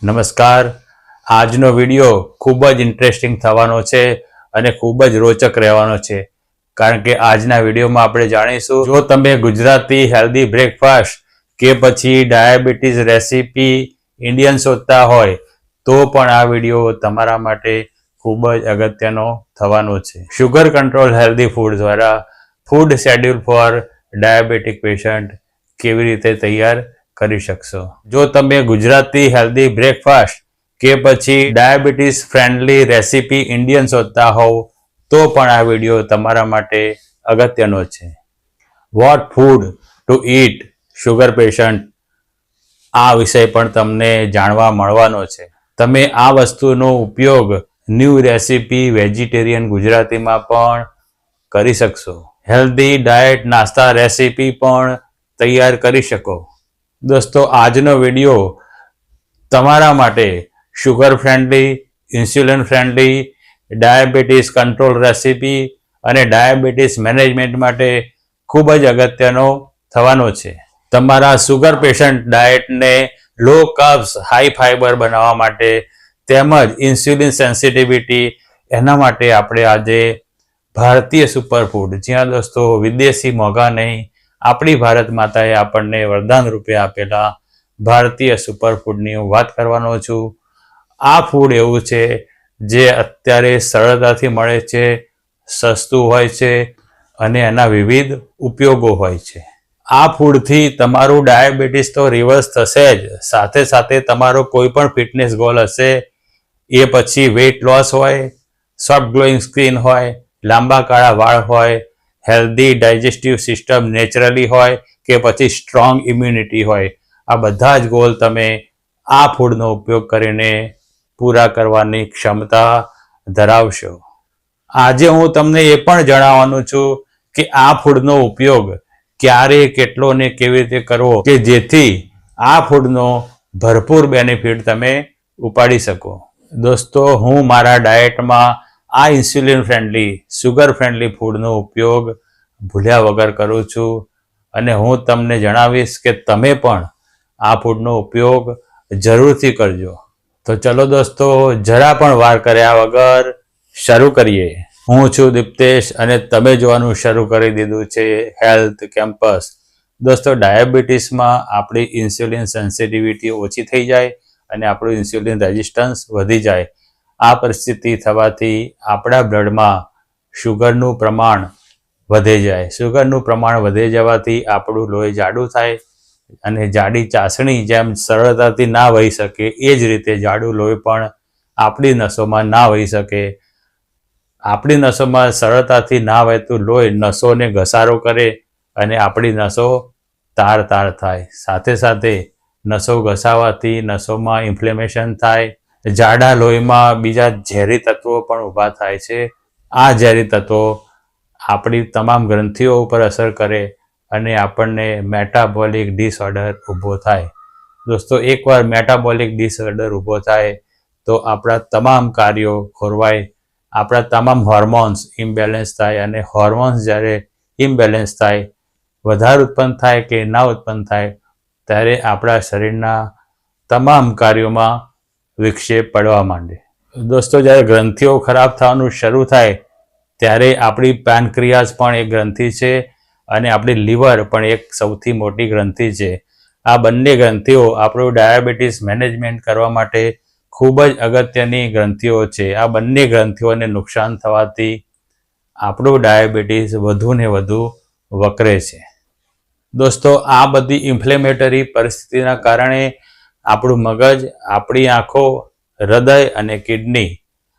નમસ્કાર. આજનો વિડીયો ખૂબ જ ઇન્ટરેસ્ટિંગ થવાનો છે અને ખૂબ જ રોચક રહેવાનો છે, કારણ કે આજના વિડીયોમાં આપણે જાણીશું, જો તમે ગુજરાતી હેલ્ધી બ્રેકફાસ્ટ કે પછી ડાયાબિટીસ રેસીપી ઇન્ડિયન શોધતા હોય તો પણ આ વિડીયો તમારા માટે ખૂબ જ અગત્યનો થવાનો છે. શુગર કંટ્રોલ હેલ્ધી ફૂડ દ્વારા food schedule for diabetic patient કેવી રીતે તૈયાર કરી શકશો. જો તમે ગુજરાતી હેલ્ધી બ્રેકફાસ્ટ કે પછી ડાયાબિટીસ ફ્રેન્ડલી રેસીપી ઇન્ડિયન શોધતા હોવ તો પણ આ વિડીયો તમારા માટે અગત્યનો છે. What food to eat sugar patient, આ વિષય પણ તમને જાણવા મળવાનો છે. તમે આ વસ્તુનો ઉપયોગ ન્યૂ રેસીપી વેજીટેરિયન ગુજરાતીમાં પણ કરી શકશો. હેલ્ધી ડાયટ નાસ્તા રેસીપી પણ તૈયાર કરી શકો. દોસ્તો, આજનો વિડીયો તમારા માટે sugar friendly, insulin friendly, diabetes control recipe અને ડાયાબિટીસ મેનેજમેન્ટ માટે ખૂબ જ અગત્યનો થવાનો છે. તમારા શુગર પેશન્ટ ડાયટને લો કાર્બ્સ હાઈ ફાઈબર બનાવવા માટે તેમજ ઇન્સ્યુલિન સેન્સિટિવિટી, એના માટે આપણે આજે ભારતીય સુપરફૂડ, જ્યાં દોસ્તો વિદેશી મોંઘા નહીં, આપણી ભારત માતાએ આપણને વરદાન રૂપે આપેલા ભારતીય સુપરફૂડની હું વાત કરવાનો છું. આ ફૂડ એવું છે જે અત્યારે સરળતાથી મળે છે, સસ્તું હોય છે અને એના વિવિધ ઉપયોગો હોય છે. આ ફૂડથી તમારું ડાયાબિટીસ તો રિવર્સ થશે જ, સાથે સાથે તમારો કોઈ પણ ફિટનેસ ગોલ હશે, એ પછી વેઇટ લોસ હોય, સોફ્ટ ગ્લોઈંગ સ્કિન હોય, લાંબા કાળા વાળ હોય, હેલ્ધી ડાયજેસ્ટિવ સિસ્ટમ નેચરલી હોય કે પછી સ્ટ્રોંગ ઇમ્યુનિટી હોય, આ બધા જ ગોલ તમે આ ફૂડનો ઉપયોગ કરીને પૂરા કરવાની ક્ષમતા ધરાવશો. આજે હું તમને એ પણ જણાવવાનું છું કે આ ફૂડનો ઉપયોગ ક્યારે, કેટલો ને કેવી રીતે કરવો કે જેથી આ ફૂડનો ભરપૂર બેનિફિટ તમે ઉપાડી શકો. દોસ્તો, હું મારા ડાયટમાં આ ઇન્સ્યુલિન ફ્રેન્ડલી, શુગર ફ્રેન્ડલી ફૂડનો ઉપયોગ ભૂલ્યા વગર કરું છું અને હું તમને જણાવીશ કે તમે પણ આ ફૂડનો ઉપયોગ જરૂરથી કરજો. તો ચલો દોસ્તો, જરા પણ વાર કર્યા વગર શરૂ કરીએ. હું છું દીપ્તેશ અને તમે જોવાનું શરૂ કરી દીધું છે હેલ્થ કેમ્પસ. દોસ્તો, ડાયાબિટીસમાં આપણી ઇન્સ્યુલિન સેન્સિટિવિટી ઓછી થઈ જાય અને આપણું ઇન્સ્યુલિન રેઝિસ્ટન્સ વધી જાય. આ પરિસ્થિતિ થવાથી આપણા બ્લડમાં શુગરનું પ્રમાણ વધે જાય. શુગરનું પ્રમાણ વધે જવાથી આપણું લોહી જાડું થાય અને જાડી ચાસણી જેમ સરળતાથી ના વહી શકે એ જ રીતે જાડું લોહી પણ આપણી નસોમાં ના વહી શકે. આપણી નસોમાં સરળતાથી ના વહેતું લોહી નસોને ઘસારો કરે અને આપણી નસો તાર થાય. સાથે સાથે નસો ઘસાવાથી નસોમાં ઇન્ફ્લેમેશન થાય, જાડા લોહીમાં બીજા ઝેરી તત્વો પણ ઊભા થાય છે. આ ઝેરી તત્વો આપણી તમામ ગ્રંથિઓ ઉપર અસર કરે અને આપણને મેટાબોલિક ડિસઓર્ડર ઊભો થાય. દોસ્તો, એકવાર મેટાબોલિક ડિસઓર્ડર ઊભો થાય તો આપણા તમામ કાર્યો ખોરવાય, આપણા તમામ હોર્મોન્સ ઇમ્બેલેન્સ થાય અને હોર્મોન્સ જ્યારે ઇમ્બેલેન્સ થાય, વધારે ઉત્પન્ન થાય કે ના ઉત્પન્ન થાય, ત્યારે આપણા શરીરના તમામ કાર્યોમાં વિક્ષેપ પડવા માંડે. દોસ્તો, જ્યારે ગ્રંથિઓ ખરાબ થવાનું શરૂ થાય ત્યારે આપણી પેનક્રિયાસ પણ એક ગ્રંથિ છે અને આપણી લીવર પણ એક સૌથી મોટી ગ્રંથિ છે. આ બંને ગ્રંથિઓ આપણું ડાયાબિટીસ મેનેજમેન્ટ કરવા માટે ખૂબ જ અગત્યની ગ્રંથિઓ છે. આ બંને ગ્રંથિઓને નુકસાન થવાથી આપણું ડાયાબિટીસ વધુ ને વધુ વકરે છે. દોસ્તો, આ બધી ઇન્ફ્લેમેટરી પરિસ્થિતિના કારણે આપણું મગજ, આપણી આંખો, હૃદય અને કિડની,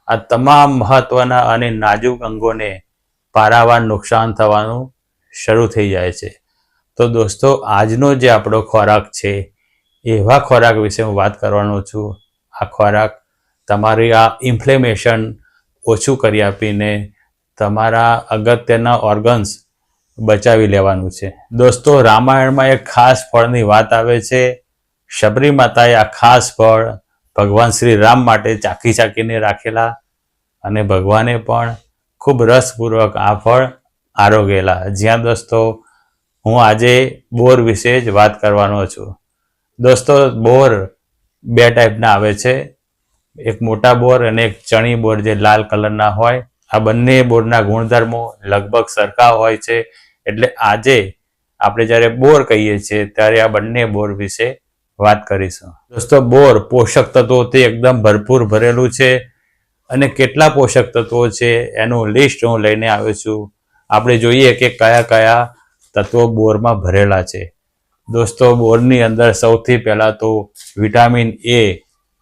આ તમામ મહત્વના અને નાજુક અંગોને પારાવાર નુકસાન થવાનું શરૂ થઈ જાય છે. તો દોસ્તો, આજનો જે આપણો ખોરાક છે, એવા ખોરાક વિશે હું વાત કરવાનો છું. આ ખોરાક તમારી આ ઇન્ફ્લેમેશન ઓછું કરી આપીને તમારા અગત્યના ઓર્ગન્સ બચાવી લેવાનું છે. દોસ્તો, રામાયણમાં એક ખાસ ફળની વાત આવે છે. શબરી માતાએ આ ખાસ ફળ ભગવાન શ્રી રામ માટે ચાખીને રાખેલા અને ભગવાને પણ ખૂબ રસપૂર્વક આ ફળ આરોગેલા. જ્યાં દોસ્તો, હું આજે બોર વિશે જ વાત કરવાનો છું. દોસ્તો, બોર બે ટાઈપના આવે છે, એક મોટા બોર અને એક ચણી બોર જે લાલ કલરના હોય. આ બંને બોરના ગુણધર્મો લગભગ સરખા હોય છે. એટલે આજે આપણે જ્યારે બોર કહીએ છીએ ત્યારે આ બંને બોર વિશે વાત કરીશું. દોસ્તો, બોર પોષક તત્વોથી એકદમ ભરપૂર ભરેલું છે અને કેટલા પોષક તત્વો છે એનું લિસ્ટ હું લઈને આવ્યો છું. આપણે જોઈએ કે કયા કયા તત્વો બોરમાં ભરેલા છે. દોસ્તો, બોરની અંદર સૌથી પહેલાં તો વિટામિન એ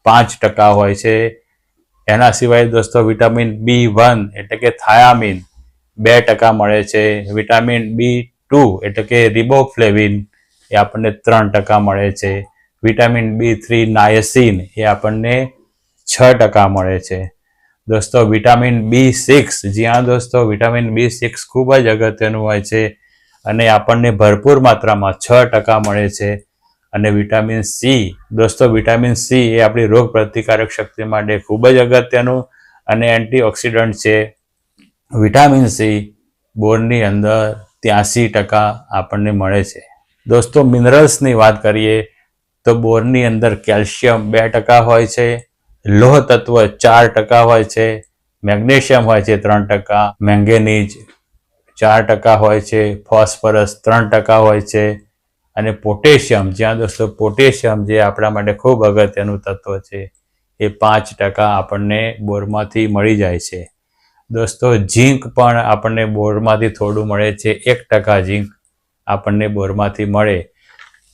5% હોય છે. એના સિવાય દોસ્તો વિટામિન B1 એટલે કે થાયામીન 2% મળે છે. વિટામિન B2 એટલે કે રિબોફ્લેવિન એ આપણને 3% મળે છે. વિટામિન B3 નાયસિન એ આપણને 6% મળે છે. દોસ્તો, વિટામિન B6, જ્યાં દોસ્તો વિટામિન B6 ખૂબ જ અગત્યનું હોય છે અને આપણને ભરપૂર માત્રામાં 6% મળે છે. અને વિટામિન સી, દોસ્તો વિટામિન સી એ આપણી રોગ પ્રતિકારક શક્તિ માટે ખૂબ જ અગત્યનું અને એન્ટીઓક્સિડન્ટ છે. વિટામિન સી બોરની અંદર 83% આપણને મળે છે. દોસ્તો, મિનરલ્સની વાત કરીએ તો બોરની અંદર કેલ્શિયમ 2% હોય છે, લોહ તત્વ 4% હોય છે, મેગ્નેશિયમ હોય છે 3%, મેંગેનીઝ 4% હોય છે, ફોસ્ફરસ 3% હોય છે અને પોટેશિયમ, જ્યાં દોસ્તો પોટેશિયમ જે આપણા માટે ખૂબ અગત્યનું તત્વ છે એ 5% આપણને બોરમાંથી મળી જાય છે. દોસ્તો, ઝીંક પણ આપણને બોરમાંથી થોડું મળે છે, 1% ઝીંક આપણને બોરમાંથી મળે.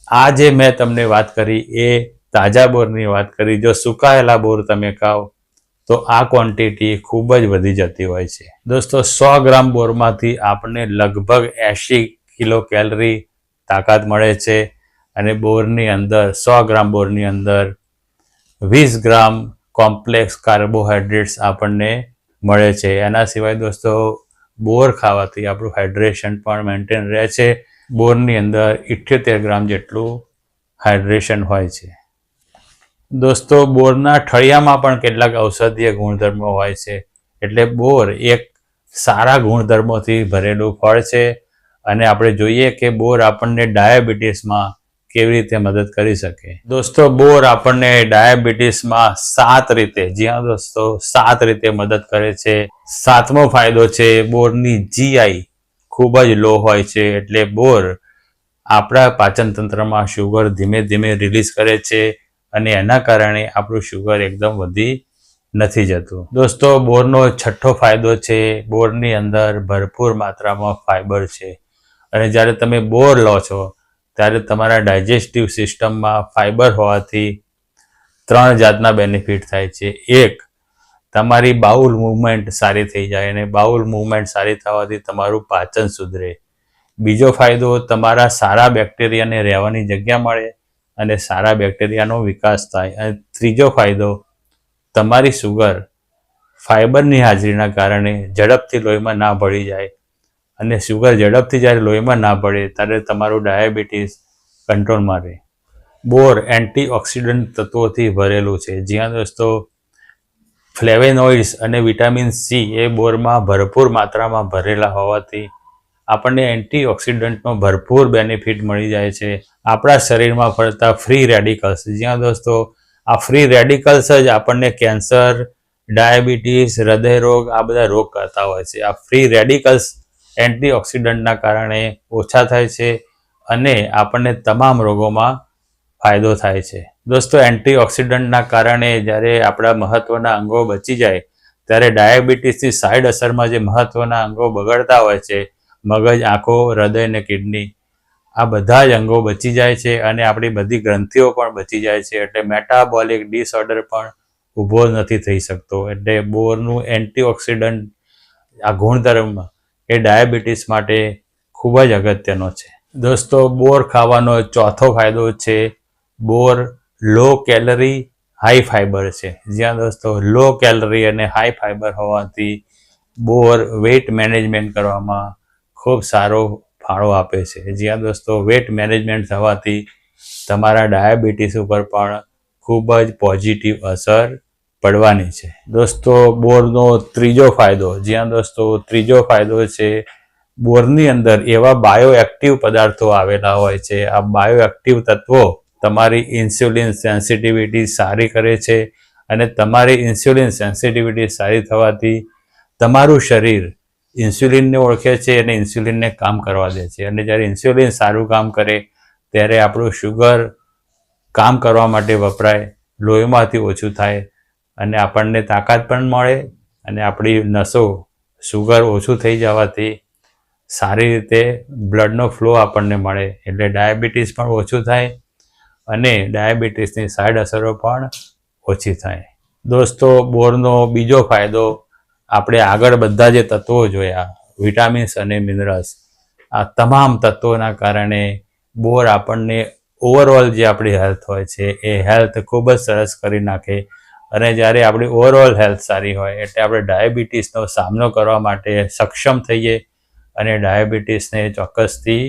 આ જે મેં તમને વાત કરી એ તાજા બોરની વાત કરી. જો સુકાયેલા બોર તમે ખાઓ તો આ ક્વોન્ટિટી ખૂબ જ વધી જતી હોય છે. દોસ્તો, 100 ગ્રામ બોરમાંથી આપણને લગભગ 80 કિલો કેલરી તાકાત મળે છે અને બોરની અંદર 100 ગ્રામ બોરની અંદર 20 ગ્રામ કોમ્પ્લેક્સ કાર્બોહાઈડ્રેટ્સ આપણને મળે છે. એના સિવાય દોસ્તો બોર ખાવાથી આપણું હાઇડ્રેશન પણ મેન્ટેન રહે છે. બોરની અંદર 78 ગ્રામ જેટલું હાઇડ્રેશન હોય છે. દોસ્તો, બોરના ઠળિયામાં પણ કેટલાક ઔષધીય ગુણધર્મો હોય છે. એટલે બોર એક સારા ગુણધર્મોથી ભરેલું ફળ છે અને આપણે જોઈએ કે બોર આપણને ડાયાબિટીસમાં કેવી રીતે મદદ કરી શકે. દોસ્તો, બોર આપણને ડાયાબિટીસમાં 7 રીતે, જ્યાં દોસ્તો 7 રીતે મદદ કરે છે. 7મો ફાયદો છે બોરની GI ખૂબ જ લો હોય છે. એટલે બોર આપણા પાચન તંત્રમાં શુગર ધીમે ધીમે રિલીઝ કરે છે અને એના કારણે આપણું શુગર એકદમ વધી નથી જતું. દોસ્તો, બોરનો 6થો ફાયદો છે બોરની અંદર ભરપૂર માત્રામાં ફાઇબર છે અને જ્યારે તમે બોર લો છો ત્યારે તમારા ડાયજેસ્ટિવ સિસ્ટમમાં ફાઇબર હોવાથી 3 જાતના બેનિફિટ થાય છે. એક, તમારી બાઉલ મૂવમેન્ટ સારી થઈ જાય અને બાઉલ મૂવમેન્ટ સારી થવાથી તમારું પાચન સુધરે. બીજો ફાયદો, તમારા સારા બેક્ટેરિયાને રહેવાની જગ્યા મળે અને સારા બેક્ટેરિયાનો વિકાસ થાય. અને ત્રીજો ફાયદો, તમારી શુગર ફાઇબરની હાજરીના કારણે ઝડપથી લોહીમાં ના ભળી જાય અને શુગર ઝડપથી જ્યારે લોહીમાં ના ભળે ત્યારે તમારું ડાયાબિટીસ કંટ્રોલમાં રહે. બોર એન્ટીઓક્સિડન્ટ તત્વોથી ભરેલું છે, જ્યાં દોસ્તો ફ્લેવેનોઇડ્સ અને વિટામિન સી એ બોરમાં ભરપૂર માત્રામાં ભરેલા હોવાથી આપણને એન્ટીઓક્સિડન્ટનો ભરપૂર બેનિફિટ મળી જાય છે. આપણા શરીરમાં ફરતા ફ્રી રેડિકલ્સ, જ્યાં દોસ્તો આ ફ્રી રેડિકલ્સ જ આપણને કેન્સર, ડાયાબિટીસ, હૃદયરોગ આ બધા રોગ કરતા હોય છે. આ ફ્રી રેડિકલ્સ એન્ટીઓક્સિડન્ટના કારણે ઓછા થાય છે અને આપણને તમામ રોગોમાં ફાયદો થાય છે. દોસ્તો, એન્ટીઓક્સિડન્ટના કારણે જ્યારે આપણા મહત્વના અંગો બચી જાય ત્યારે ડાયાબિટીસની સાઈડ અસરમાં જે મહત્વના અંગો બગડતા હોય છે, મગજ, આંખો, હૃદય અને કિડની, આ બધા જ અંગો બચી જાય છે અને આપણી બધી ગ્રંથિઓ પણ બચી જાય છે. એટલે મેટાબોલિક ડિસઓર્ડર પણ ઊભો નથી થઈ શકતો. એટલે બોરનું એન્ટીઓક્સિડન્ટ આ ગુણધર્મ એ ડાયાબિટીસ માટે ખૂબ જ અગત્યનો છે. દોસ્તો, બોર ખાવાનો 4થો ફાયદો છે બોર લો કેલરી હાઈ ફાઇબર છે. જ્યાં દોસ્તો લો કેલરી અને હાઈ ફાઇબર હોવાથી બોર વેઇટ મેનેજમેન્ટ કરવામાં ખૂબ સારો ફાળો આપે છે. જ્યાં દોસ્તો વેઇટ મેનેજમેન્ટ થવાથી તમારા ડાયાબિટીસ ઉપર પણ ખૂબ જ પોઝિટિવ અસર પડવાની છે. દોસ્તો, બોરનો 3જો ફાયદો, જ્યાં દોસ્તો 3જો ફાયદો છે બોરની અંદર એવા બાયોએક્ટિવ પદાર્થો આવેલા હોય છે. આ બાયોએક્ટિવ તત્વો તમારી ઇન્સ્યુલિન સેન્સિટિવિટી સારી કરે છે અને તમારી ઇન્સ્યુલિન સેન્સિટિવિટી સારી થવાથી તમારું શરીર ઇન્સ્યુલિનને ઓળખે છે અને ઇન્સ્યુલિનને કામ કરવા દે છે. અને જ્યારે ઇન્સ્યુલિન સારું કામ કરે ત્યારે આપણું શુગર કામ કરવા માટે વપરાય, લોહીમાંથી ઓછું થાય અને આપણને તાકાત પણ મળે અને આપણી નસો શુગર ઓછું થઈ જવાથી સારી રીતે બ્લડનો ફ્લો આપણને મળે એટલે ડાયાબિટીસ પણ ઓછું થાય અને ડાયાબિટીસની સાઈડ અસરો પણ ઓછી થાય. દોસ્તો, બોરનો બીજો ફાયદો, આપણે આગળ બધા જે તત્વો જોયા, વિટામિન્સ અને મિનરલ્સ, આ તમામ તત્વોના કારણે બોર આપણને ઓવરઓલ જે આપણી હેલ્થ હોય છે એ હેલ્થ ખૂબ જ સરસ કરી નાખે. અને જ્યારે આપણી ઓવરઓલ હેલ્થ સારી હોય એટલે આપણે ડાયાબિટીસનો સામનો કરવા માટે સક્ષમ થઈએ અને ડાયાબિટીસને ચોક્કસથી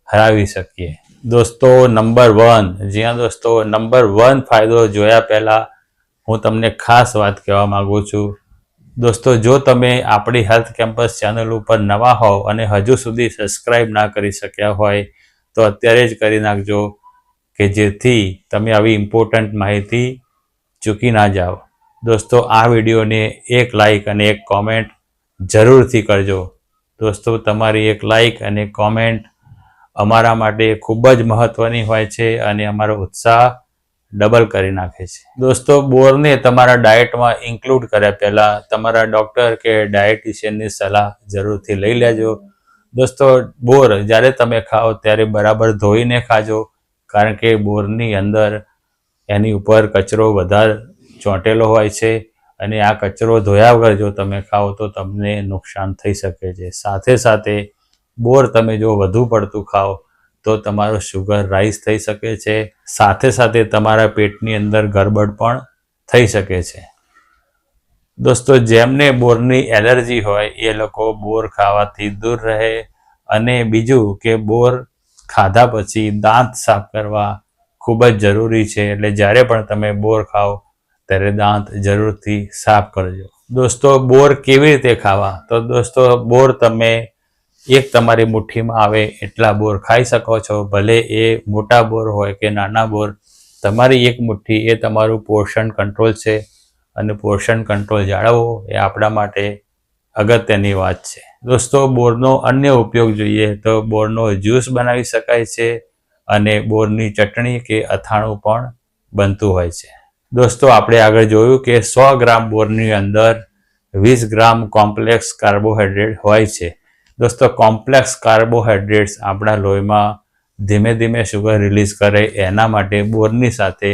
હરાવી શકીએ. દોસ્તો, નંબર 1, જ્યાં દોસ્તો નંબર 1 ફાયદો જોયા પહેલાં હું તમને ખાસ વાત કહેવા માગું છું. દોસ્તો, જો તમે આપણી હેલ્થ કેમ્પસ ચેનલ ઉપર નવા હોવ અને હજુ સુધી સબસ્ક્રાઈબ ના કરી શક્યા હોય તો અત્યારે જ કરી નાખજો કે જેથી તમે આવી ઇમ્પોર્ટન્ટ માહિતી ચૂકી ના જાઓ. દોસ્તો, આ વિડીયોને એક લાઈક અને એક કોમેન્ટ જરૂરથી કરજો. દોસ્તો, તમારી એક લાઈક અને કોમેન્ટ અમારા માટે ખૂબ જ મહત્ત્વની હોય છે અને અમારો ઉત્સાહ ડબલ કરી નાખે છે. દોસ્તો, બોરને તમારા ડાયટમાં ઇન્ક્લુડ કર્યા પહેલાં તમારા ડૉક્ટર કે ડાયટિશિયનની સલાહ જરૂરથી લઈ લેજો. દોસ્તો, બોર જ્યારે તમે ખાઓ ત્યારે બરાબર ધોઈને ખાજો, કારણ કે બોરની અંદર એની ઉપર કચરો વધારે ચોંટેલો હોય છે અને આ કચરો ધોયા વગર જો તમે ખાઓ તો તમને નુકસાન થઈ શકે છે. સાથે સાથે બોર તમે જો વધુ પડતું ખાઓ તો તમારો શુગર રાઈઝ થઈ શકે છે. સાથે સાથે તમારા પેટની અંદર ગરબડ પણ થઈ શકે છે. દોસ્તો, જેમને બોરની એલર્જી હોય એ લોકો બોર ખાવાથી દૂર રહે. અને બીજું કે બોર ખાધા પછી દાંત સાફ કરવા ખૂબ જ જરૂરી છે, એટલે જ્યારે પણ તમે બોર ખાઓ ત્યારે દાંત જરૂરથી સાફ કરજો. દોસ્તો, બોર કેવી રીતે ખાવા? તો દોસ્તો, બોર તમે એક તમારી મુઠ્ઠીમાં આવે એટલા બોર ખાઈ શકો છો. ભલે એ મોટા બોર હોય કે નાના બોર, તમારી એક મુઠ્ઠી એ તમારું પોર્શન કંટ્રોલ છે અને પોર્શન કંટ્રોલ જાળવવો એ આપણા માટે અગત્યની વાત છે. દોસ્તો, બોરનો અન્ય ઉપયોગ જોઈએ તો બોરનો જ્યુસ બનાવી શકાય છે અને બોરની ચટણી કે અથાણું પણ બનતું હોય છે. દોસ્તો, આપણે આગળ જોયું કે 100 ગ્રામ બોરની અંદર 20 ગ્રામ કોમ્પ્લેક્સ કાર્બોહાઈડ્રેટ હોય છે. દોસ્તો, કોમ્પ્લેક્સ કાર્બોહાઈડ્રેટ્સ આપણા લોહીમાં ધીમે ધીમે શુગર રિલીઝ કરે એના માટે બોરની સાથે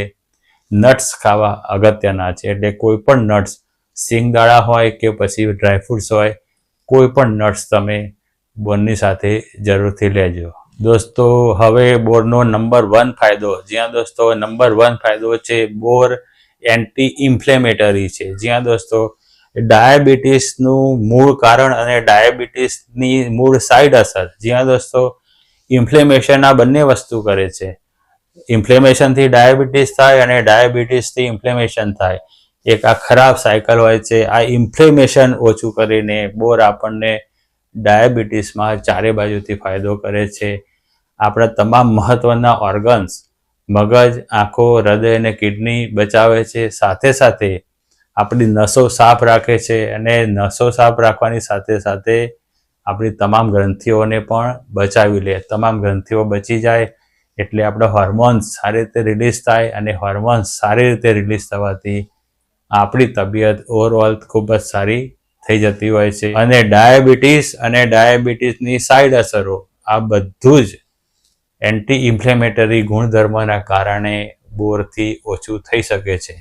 નટ્સ ખાવા અગત્યના છે. એટલે કોઈ પણ નટ્સ, સિંગદાણા હોય કે પછી ડ્રાયફ્રૂટ્સ હોય, કોઈ પણ નટ્સ તમે બોરની સાથે જરૂરથી લેજો. દોસ્તો, હવે બોરનો નંબર 1 ફાયદો, જ્યાં દોસ્તો નંબર 1 ફાયદો છે બોર એન્ટી ઇન્ફ્લેમેટરી છે. જ્યાં દોસ્તો ડાયાબિટીસનું મૂળ કારણ અને ડાયાબિટીસની મૂળ સાઈડ અસર, જ્યાં દોસ્તો ઇન્ફ્લેમેશન આ બંને વસ્તુ કરે છે. ઇન્ફ્લેમેશનથી ડાયાબિટીસ થાય અને ડાયાબિટીસથી ઇન્ફ્લેમેશન થાય. એક આ ખરાબ સાયકલ હોય છે. આ ઇન્ફ્લેમેશન ઓછું કરીને બોર આપણને ડાયાબિટીસમાં ચારે બાજુથી ફાયદો કરે છે. આપણા તમામ મહત્ત્વના ઓર્ગન્સ, મગજ, આંખો, હૃદય અને કિડની બચાવે છે. સાથે સાથે આપણી નસો સાફ રાખે છે અને નસો સાફ રાખવાની સાથે સાથે આપણી તમામ ગ્રંથિઓને પણ બચાવી લે. તમામ ગ્રંથિઓ બચી જાય એટલે આપણા હોર્મોન્સ સારી રીતે રિલીઝ થાય અને હોર્મોન્સ સારી રીતે રિલીઝ થવાથી આપણી તબિયત ઓવરઓલ ખૂબ જ સારી થઈ જતી હોય છે. અને ડાયાબિટીસ અને ડાયાબિટીસની સાઈડ અસરો આ બધું જ એન્ટી ઇન્ફ્લેમેટરી ગુણધર્મના કારણે બોરથી ઓછું થઈ શકે છે.